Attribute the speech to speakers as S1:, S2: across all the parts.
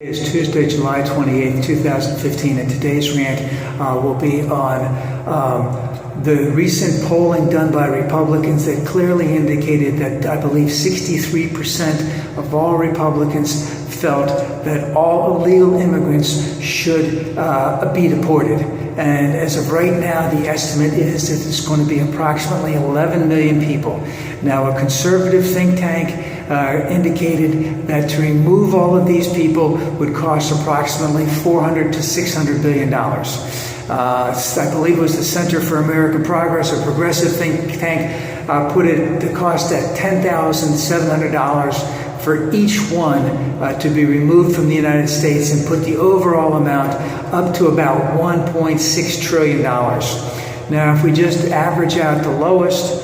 S1: It's Tuesday, July 28th, 2015, and today's rant will be on the recent polling done by Republicans that clearly indicated that I believe 63% of all Republicans felt that all illegal immigrants should be deported. And as of right now, the estimate is that it's going to be approximately 11 million people. Now, a conservative think tank indicated that to remove all of these people would cost approximately $400 to $600 billion. I believe it was the Center for American Progress, a progressive think tank, put it the cost at $10,700 for each one to be removed from the United States, and put the overall amount up to about $1.6 trillion. Now, if we just average out the lowest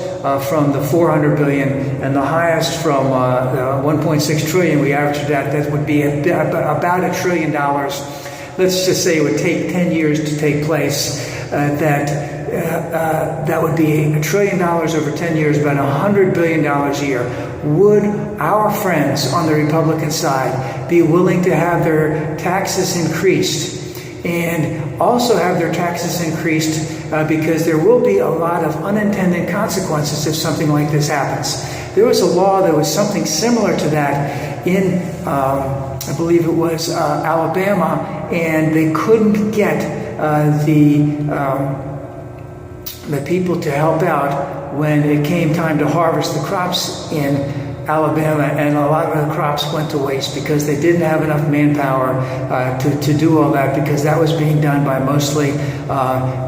S1: from the 400 billion and the highest from 1.6 trillion, we average that would be about $1 trillion. Let's just say it would take 10 years to take place. That would be $1 trillion over 10 years, about $100 billion a year. Would our friends on the Republican side be willing to have their taxes increased, and also have their taxes increased because there will be a lot of unintended consequences if something like this happens? There was a law that was something similar to that in, I believe it was Alabama, and they couldn't get the people to help out when it came time to harvest the crops in Alabama, and a lot of the crops went to waste because they didn't have enough manpower to do all that, because that was being done by mostly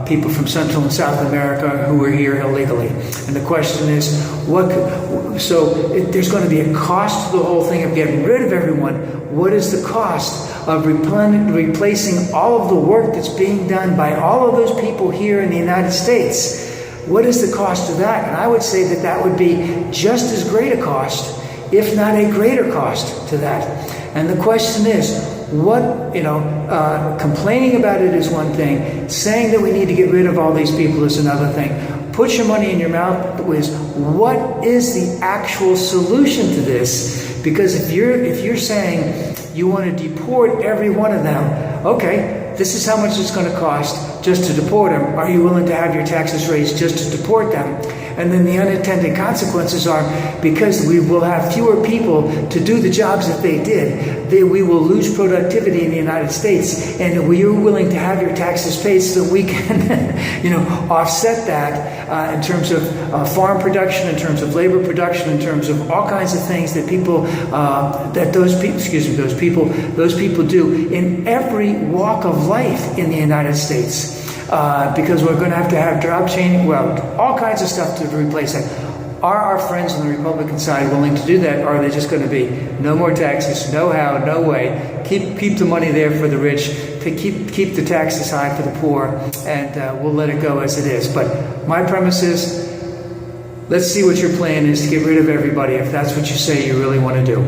S1: people from Central and South America who were here illegally. And the question is, there's going to be a cost to the whole thing of getting rid of everyone. What is the cost of replacing all of the work that's being done by all of those people here in the United States? What is the cost of that? And I would say that that would be just as great a cost, if not a greater cost to that. And the question is, complaining about it is one thing. Saying that we need to get rid of all these people is another thing. Put your money in your mouth with what is the actual solution to this? Because if you're saying you want to deport every one of them, okay, this is how much it's going to cost just to deport them. Are you willing to have your taxes raised just to deport them? And then the unintended consequences are, because we will have fewer people to do the jobs that they did, we will lose productivity in the United States. And we are willing to have your taxes paid so that we can, offset that in terms of farm production, in terms of labor production, in terms of all kinds of things that those people do in every walk of life in the United States. Because we're going to have job change, all kinds of stuff to replace that. Are our friends on the Republican side willing to do that, or are they just going to be no more taxes, no how, no way, keep the money there for the rich, to keep the taxes high for the poor, and we'll let it go as it is? But my premise is, let's see what your plan is to get rid of everybody, if that's what you say you really want to do.